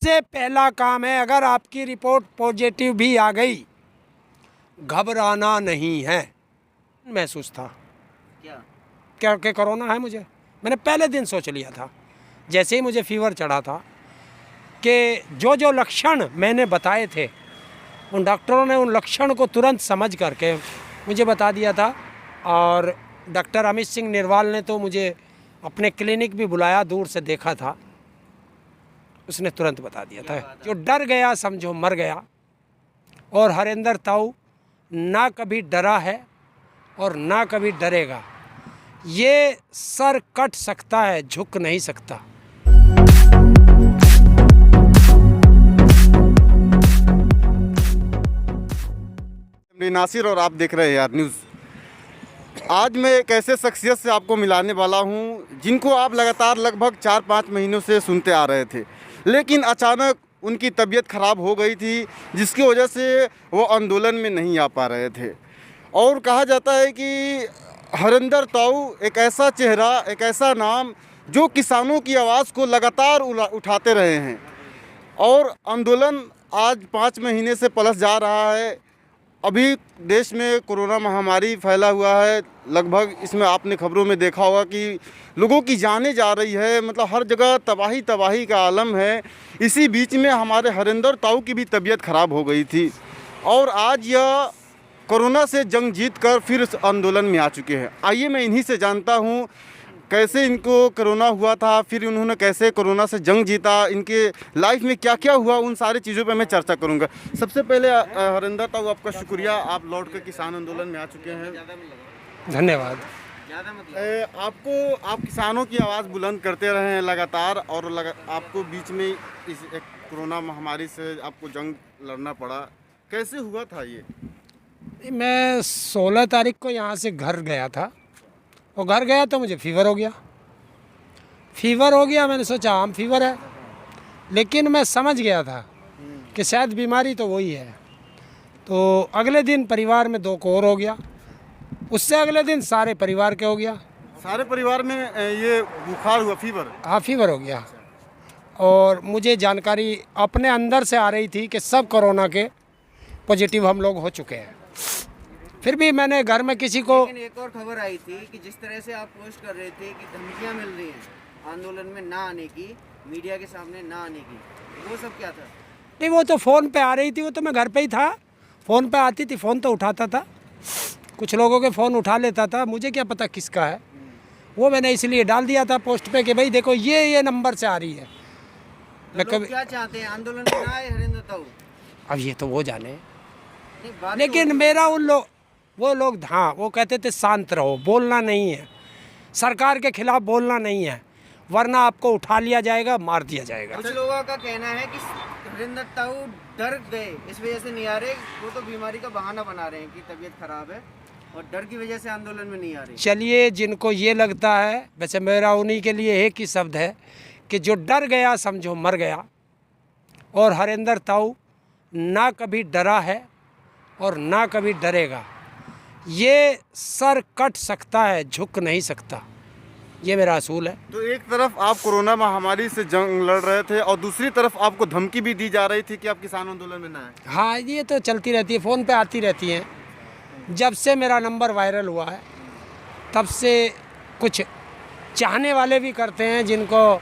सबसे पहला काम है, अगर आपकी रिपोर्ट पॉजिटिव भी आ गई, घबराना नहीं है। महसूस था क्या कि कोरोना है मुझे। मैंने पहले दिन सोच लिया था, जैसे ही मुझे फीवर चढ़ा था, कि जो जो लक्षण मैंने बताए थे उन डॉक्टरों ने उन लक्षण को तुरंत समझ करके मुझे बता दिया था। और डॉक्टर अमित सिंह निरवाल ने तो मुझे अपने क्लिनिक भी बुलाया, दूर से देखा था, उसने तुरंत बता दिया था। जो डर गया समझो मर गया। और हरेंद्र ताऊ ना कभी डरा है और ना कभी डरेगा। ये सर कट सकता है, झुक नहीं सकता। नासिर और आप देख रहे हैं यार न्यूज़। आज मैं एक ऐसे शख्सियत से आपको मिलाने वाला हूं जिनको आप लगातार लगभग 4-5 महीनों से सुनते आ रहे थे, लेकिन अचानक उनकी तबीयत ख़राब हो गई थी, जिसकी वजह से वो आंदोलन में नहीं आ पा रहे थे। और कहा जाता है कि हरेंद्र ताऊ एक ऐसा चेहरा, एक ऐसा नाम जो किसानों की आवाज़ को लगातार उठाते रहे हैं। और आंदोलन आज 5 महीने से पलट जा रहा है। अभी देश में कोरोना महामारी फैला हुआ है, लगभग इसमें आपने खबरों में देखा होगा कि लोगों की जानें जा रही है, मतलब हर जगह तबाही तबाही का आलम है। इसी बीच में हमारे हरेंद्र ताऊ की भी तबीयत ख़राब हो गई थी और आज यह कोरोना से जंग जीत कर फिर इस आंदोलन में आ चुके हैं। आइए मैं इन्हीं से जानता हूँ कैसे इनको कोरोना हुआ था, फिर उन्होंने कैसे कोरोना से जंग जीता, इनके लाइफ में क्या क्या हुआ, उन सारी चीज़ों पे मैं चर्चा करूंगा। सबसे पहले हरेंद्र ताऊ आपका शुक्रिया, आप लौट कर किसान आंदोलन में आ चुके हैं। धन्यवाद। आप किसानों की आवाज़ बुलंद करते रहे हैं लगातार, और आपको बीच में इस एक कोरोना महामारी से आपको जंग लड़ना पड़ा। कैसे हुआ था ये? मैं 16 तारीख को यहाँ से घर गया था, और घर गया तो मुझे फीवर हो गया। मैंने सोचा आम फीवर है, लेकिन मैं समझ गया था कि शायद बीमारी तो वही है। तो अगले दिन परिवार में 2 को और हो गया, उससे अगले दिन सारे परिवार के हो गया। सारे परिवार में ये बुखार हुआ, फीवर? हाँ, फीवर हो गया। और मुझे जानकारी अपने अंदर से आ रही थी कि सब कोरोना के पॉजिटिव हम लोग हो चुके हैं। फिर भी मैंने घर में किसी को, लेकिन एक और खबर आई थी कि जिस तरह से आप पोस्ट कर रहे थे कि धमकियां मिल रही हैं आंदोलन में ना आने की, मीडिया के सामने ना आने की, वो सब क्या था? नहीं, वो तो फ़ोन पे आ रही थी, वो तो मैं घर पे ही था। फ़ोन पे आती थी, फ़ोन तो उठाता था, कुछ लोगों के फ़ोन उठा लेता था, मुझे क्या पता किसका है। वो मैंने इसलिए डाल दिया था पोस्ट पे कि भाई देखो ये नंबर से आ रही है। तो मैं लोग कभी, क्या चाहते हैं, आंदोलन में ना आए हरेंद्र ताऊ? अब ये तो वो जाने। नहीं, बात तो लेकिन मेरा वो लोग हाँ, वो कहते थे शांत रहो, बोलना नहीं है, सरकार के खिलाफ बोलना नहीं है, वरना आपको उठा लिया जाएगा, मार दिया जाएगा। कुछ लोगों का कहना है कि हरेंद्र ताऊ डर गए, इस वजह से नहीं आ रहे। वो तो बीमारी का बहाना बना रहे हैं कि तबीयत खराब है और डर की वजह से आंदोलन में नहीं आ रहे। चलिए, जिनको ये लगता है, वैसे मेरा उन्हीं के लिए एक ही शब्द है कि जो डर गया समझो मर गया। और हरेंद्र ताऊ ना कभी डरा है और ना कभी डरेगा। ये सर कट सकता है, झुक नहीं सकता। ये मेरा असूल है। तो एक तरफ आप कोरोना महामारी से जंग लड़ रहे थे और दूसरी तरफ आपको धमकी भी दी जा रही थी कि आप किसान आंदोलन में ना आए। हाँ, ये तो चलती रहती है, फ़ोन पे आती रहती हैं। जब से मेरा नंबर वायरल हुआ है तब से कुछ चाहने वाले भी करते हैं, जिनको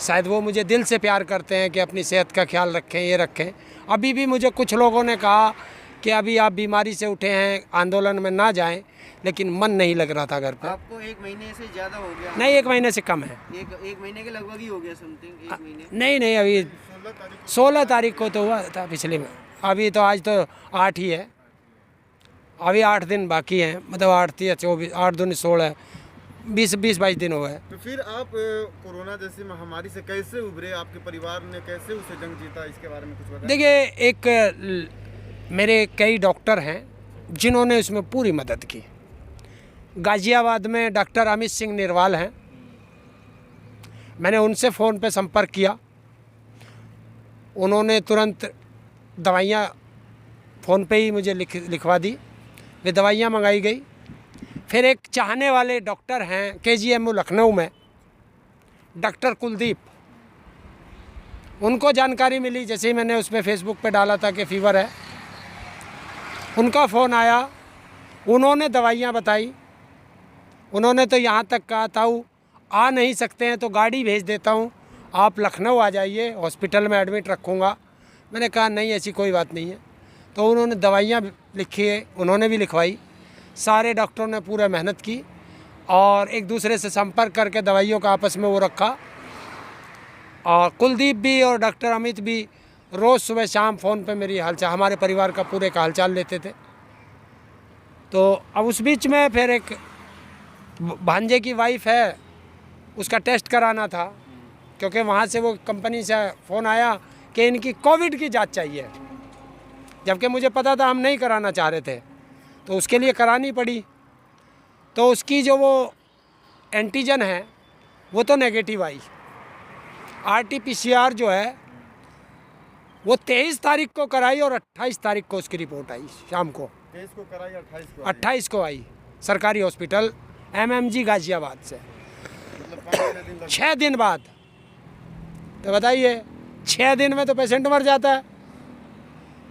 शायद वो मुझे दिल से प्यार करते हैं कि अपनी सेहत का ख्याल रखें, ये रखें। अभी भी मुझे कुछ लोगों ने कहा कि अभी आप बीमारी से उठे हैं, आंदोलन में ना जाएं, लेकिन मन नहीं लग रहा था घर पे। आपको 1 महीने से ज़्यादा हो गया? नहीं, 1 महीने से कम है। एक महीने के लगभग ही हो गया, समथिंग 1 महीने। नहीं, अभी 16 तारीख को तो हुआ था पिछले में। अभी तो आज तो 8 ही है, अभी 8 दिन बाकी हैं, मतलब 8 या 24, 8 दूनी 16, 20-22 दिन हुए हैं। तो फिर आप कोरोना जैसी महामारी से कैसे उभरे? आपके परिवार ने कैसे उसे जंग जीता, इसके बारे में कुछ बताएं। देखिए, एक मेरे कई डॉक्टर हैं जिन्होंने इसमें पूरी मदद की। गाज़ियाबाद में डॉक्टर अमित सिंह निरवाल हैं, मैंने उनसे फ़ोन पे संपर्क किया, उन्होंने तुरंत दवाइयाँ फ़ोन पे ही मुझे लिखवा दी, वे दवाइयाँ मंगाई गई। फिर एक चाहने वाले डॉक्टर हैं KGMU लखनऊ में, डॉक्टर कुलदीप, उनको जानकारी मिली, जैसे ही मैंने उस पर फेसबुक पे डाला था कि फ़ीवर है, उनका फ़ोन आया, उन्होंने दवाइयाँ बताई। उन्होंने तो यहाँ तक कहा था आ नहीं सकते हैं तो गाड़ी भेज देता हूँ, आप लखनऊ आ जाइए, हॉस्पिटल में एडमिट रखूँगा। मैंने कहा नहीं, ऐसी कोई बात नहीं है। तो उन्होंने दवाइयाँ लिखी है, उन्होंने भी लिखवाई। सारे डॉक्टरों ने पूरा मेहनत की और एक दूसरे से संपर्क करके दवाइयों का आपस में वो रखा। और कुलदीप भी और डॉक्टर अमित भी रोज़ सुबह शाम फ़ोन पे मेरी हालचाल, हमारे परिवार का पूरे का हालचाल लेते थे। तो अब उस बीच में फिर एक भांजे की वाइफ है, उसका टेस्ट कराना था, क्योंकि वहाँ से वो कंपनी से फ़ोन आया कि इनकी कोविड की जांच चाहिए, जबकि मुझे पता था हम नहीं कराना चाह रहे थे, तो उसके लिए करानी पड़ी। तो उसकी जो वो एंटीजन है वो तो नेगेटिव आई। RT-PCR जो है वो 23 तारीख को कराई और 28 तारीख को उसकी रिपोर्ट आई शाम को। 23 को कराई, 28 को आई सरकारी हॉस्पिटल MMG गाजियाबाद से, मतलब 6 दिन बाद। तो बताइए 6 दिन में तो पेशेंट मर जाता है।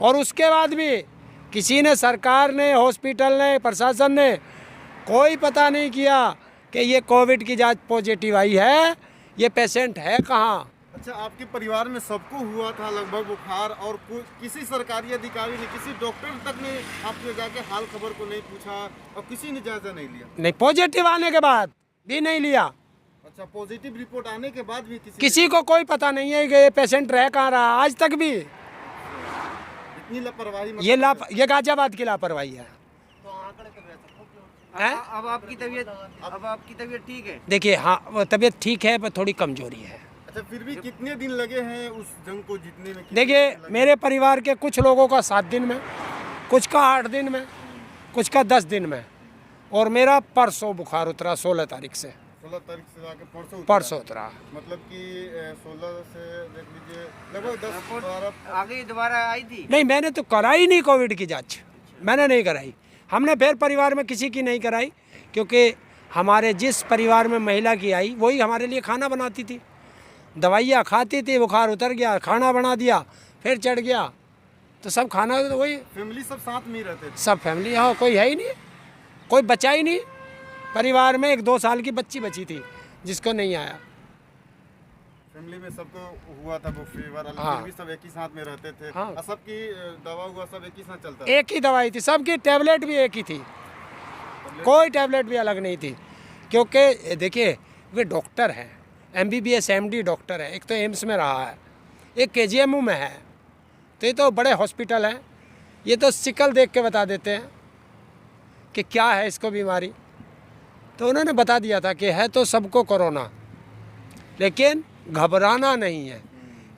और उसके बाद भी किसी ने, सरकार ने, हॉस्पिटल ने, प्रशासन ने कोई पता नहीं किया कि ये कोविड की जांच पॉजिटिव आई है, ये पेशेंट है कहाँ। अच्छा, आपके परिवार में सबको हुआ था लगभग बुखार, और किसी सरकारी अधिकारी ने, किसी डॉक्टर तक ने आपके जाके हाल खबर को नहीं पूछा और किसी ने जायजा नहीं लिया? नहीं, पॉजिटिव आने के बाद भी नहीं लिया। अच्छा, पॉजिटिव रिपोर्ट आने के बाद भी किसी को कोई पता नहीं है कि ये पेशेंट रह कहाँ रहा, आज तक भी। इतनी लापरवाही, ये गाजियाबाद की लापरवाही है। अब आपकी तबीयत ठीक है? देखिए, हाँ, वो तबीयत ठीक है पर थोड़ी कमजोरी है। अच्छा, फिर भी कितने दिन लगे हैं उस जंग को जीतने में? देखिए, मेरे परिवार के कुछ लोगों का 7 दिन में, कुछ का 8 दिन में, कुछ का 10 दिन में, और मेरा परसों बुखार उतरा 16 तारीख से। 16 तारीख से जाके परसों उतरा। मतलब कि 16 से देख लीजिए लगभग 10-12 आगे दोबारा आई थी? नहीं, मैंने तो कराई नहीं कोविड की जांच, मैंने नहीं कराई। हमने फिर परिवार में किसी की नहीं कराई, क्योंकि हमारे जिस परिवार में महिला की आई वही हमारे लिए खाना बनाती थी, दवाइयाँ खाती थी, बुखार उतर गया, खाना बना दिया, फिर चढ़ गया, तो सब खाना तो वही। फैमिली सब साथ में ही रहते थे? सब फैमिली, यहाँ कोई है ही नहीं, कोई बचा ही नहीं। परिवार में 1-2 साल की बच्ची बची थी जिसको नहीं आया। फैमिली में सबको हुआ था वो फीवर, हाँ। फिर भी सब एक ही साथ में रहते थे। हाँ। और सबकी दवा हुआ सब एक ही साथ चलता एक ही दवाई थी, सबकी टैबलेट भी एक ही थी, कोई टैबलेट भी अलग नहीं थी। क्योंकि देखिए, वे डॉक्टर हैं, MBBS MD डॉक्टर है, एक तो एम्स में रहा है, एक KGMU में है, तो ये तो बड़े हॉस्पिटल हैं। ये तो शिकल देख के बता देते हैं कि क्या है इसको बीमारी। तो उन्होंने बता दिया था कि है तो सबको कोरोना, लेकिन घबराना नहीं है।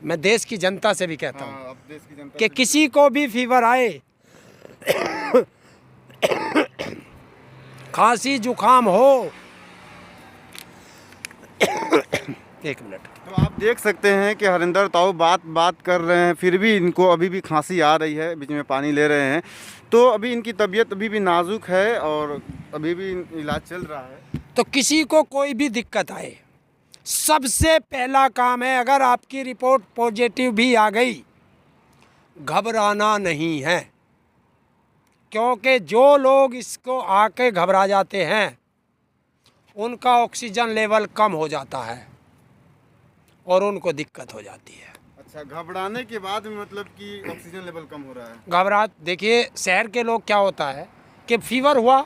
मैं देश की जनता से भी कहता हूँ अब देश की जनता कि किसी को भी फीवर आए, खांसी जुकाम हो, 1 मिनट। तो आप देख सकते हैं कि हरिंदर ताऊ बात कर रहे हैं, फिर भी इनको अभी भी खांसी आ रही है, बीच में पानी ले रहे हैं। तो अभी इनकी तबीयत अभी भी नाजुक है और अभी भी इलाज चल रहा है। तो किसी को कोई भी दिक्कत आए, सबसे पहला काम है, अगर आपकी रिपोर्ट पॉजिटिव भी आ गई, घबराना नहीं है। क्योंकि जो लोग इसको आके घबरा जाते हैं उनका ऑक्सीजन लेवल कम हो जाता है और उनको दिक्कत हो जाती है। अच्छा, घबराने के बाद भी मतलब कि ऑक्सीजन लेवल कम हो रहा है? घबराहट, देखिए शहर के लोग क्या होता है कि फीवर हुआ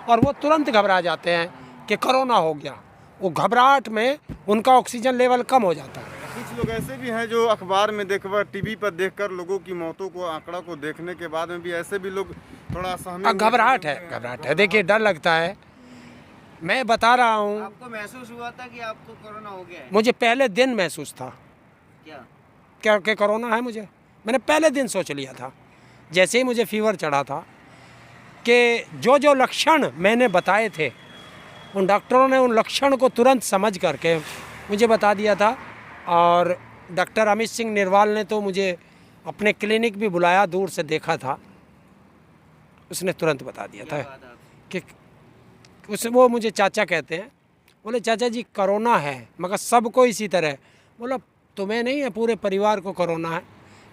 और वो तुरंत घबरा जाते हैं कि कोरोना हो गया, वो घबराहट में उनका ऑक्सीजन लेवल कम हो जाता है। कुछ लोग ऐसे भी हैं जो अखबार में देखकर, टीवी पर देखकर लोगों की मौतों को, आंकड़ा को देखने के बाद में भी ऐसे भी लोग थोड़ा सहमे। घबराहट है, देखिए डर लगता है। मैं बता रहा हूँ, आपको महसूस हुआ था कि आपको कोरोना हो गया है? मुझे पहले दिन महसूस था क्या कि कोरोना है मुझे। मैंने पहले दिन सोच लिया था, जैसे ही मुझे फीवर चढ़ा था, कि जो लक्षण मैंने बताए थे उन डॉक्टरों ने उन लक्षण को तुरंत समझ करके मुझे बता दिया था। और डॉक्टर अमित सिंह निरवाल ने तो मुझे अपने क्लिनिक भी बुलाया, दूर से देखा था, उसने तुरंत बता दिया था कि वो मुझे चाचा कहते हैं। बोले चाचा जी कोरोना है, मगर सबको इसी तरह। बोला तुम्हें नहीं है, पूरे परिवार को कोरोना है,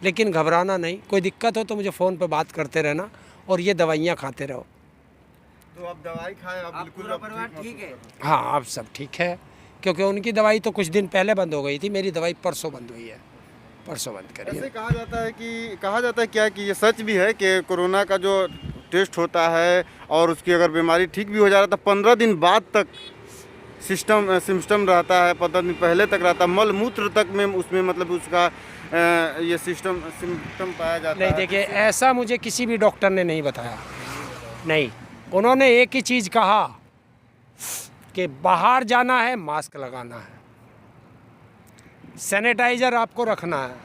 लेकिन घबराना नहीं। कोई दिक्कत हो तो मुझे फ़ोन पे बात करते रहना और ये दवाइयाँ खाते रहो। तो आप दवाई खाएं, आप बिल्कुल पूरा परिवार ठीक है? हाँ, अब सब ठीक है, क्योंकि उनकी दवाई तो कुछ दिन पहले बंद हो गई थी, मेरी दवाई परसों बंद हुई है, परसों बंद करी है। ऐसे कहा जाता है क्या कि ये सच भी है कि कोरोना का जो टेस्ट होता है और उसकी अगर बीमारी ठीक भी हो जा रहा था 15 दिन बाद तक सिस्टम रहता है, 15 दिन पहले तक रहता है, मल मूत्र तक में उसमें मतलब उसका ये सिम्टम पाया जाता नहीं, है। देखिए ऐसा मुझे किसी भी डॉक्टर ने नहीं बताया। नहीं, उन्होंने एक ही चीज़ कहा कि बाहर जाना है मास्क लगाना है, सैनिटाइज़र आपको रखना है,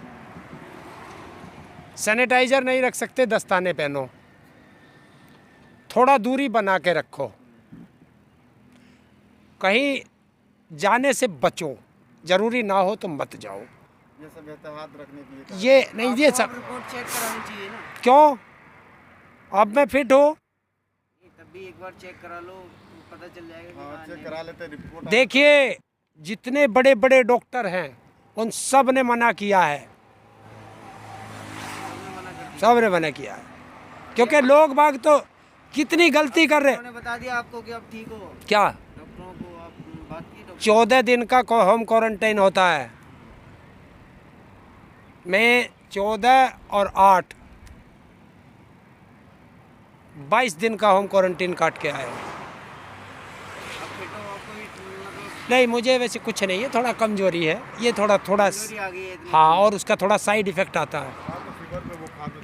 सैनिटाइज़र नहीं रख सकते दस्ताने पहनो, थोड़ा दूरी बना के रखो, कहीं जाने से बचो, ज़रूरी ना हो तो मत जाओ। ये सब एहतियात रखने के लिए ये नहीं, ये सब रिपोर्ट चेक करानी चाहिए ना। क्यों? अब मैं फिट हो, तब भी एक बार चेक करा लो, पता चल जाएगा कि हाँ, चेक करा लेते रिपोर्ट। देखिए जितने बड़े बड़े डॉक्टर हैं उन सब ने मना किया है, सब ने मना किया है, क्योंकि लोग बाग तो कितनी गलती कर रहे। उन्होंने बता दिया आपको कि आप ठीक हो? क्या डॉक्टरों को आप बात की? डॉक्टर 14 दिन का होम क्वारंटाइन होता है। मैं 14 और 8 22 दिन का होम क्वारंटाइन काट के आया हूँ। आप फिट हो? आपको भी मतलब नहीं, मुझे वैसे कुछ नहीं है, थोड़ा कमजोरी है, ये थोड़ा कमजोरी आ गई है इतनी? हाँ, और उसका थोड़ा साइड इफेक्ट आता है।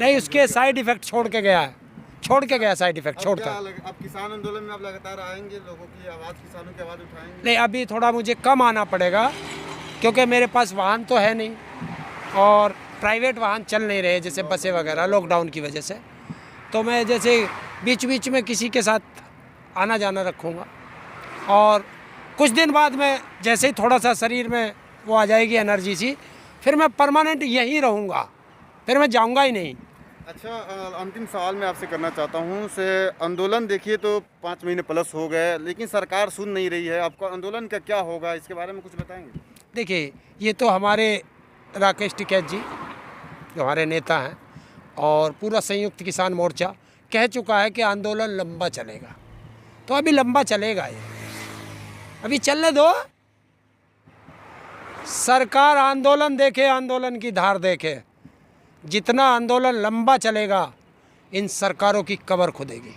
नहीं, उसके साइड इफेक्ट छोड़ के गया है, छोड़ के गया साइड इफेक्ट छोड़ कर। अब किसान आंदोलन में आप लगातार आएंगे, लोगों की आवाज़, किसानों की आवाज़ उठाएंगे? नहीं, अभी थोड़ा मुझे कम आना पड़ेगा, क्योंकि मेरे पास वाहन तो है नहीं और प्राइवेट वाहन चल नहीं रहे, जैसे बसें वगैरह, लॉकडाउन की वजह से। तो मैं जैसे बीच बीच में किसी के साथ आना जाना रखूँगा, और कुछ दिन बाद में जैसे ही थोड़ा सा शरीर में वो आ जाएगी एनर्जी सी, फिर मैं परमानेंट यहीं रहूँगा, फिर मैं जाऊँगा ही नहीं। अच्छा, अंतिम सवाल मैं आपसे करना चाहता हूँ से आंदोलन देखिए तो 5 महीने प्लस हो गए, लेकिन सरकार सुन नहीं रही है। आपका आंदोलन का क्या होगा, इसके बारे में कुछ बताएंगे? देखिए, ये तो हमारे राकेश टिकैत जी जो हमारे नेता हैं और पूरा संयुक्त किसान मोर्चा कह चुका है कि आंदोलन लंबा चलेगा, तो अभी लंबा चलेगा, ये अभी चलने दो। सरकार आंदोलन देखे, आंदोलन की धार देखे, जितना आंदोलन लंबा चलेगा इन सरकारों की कब्र खुदेगी।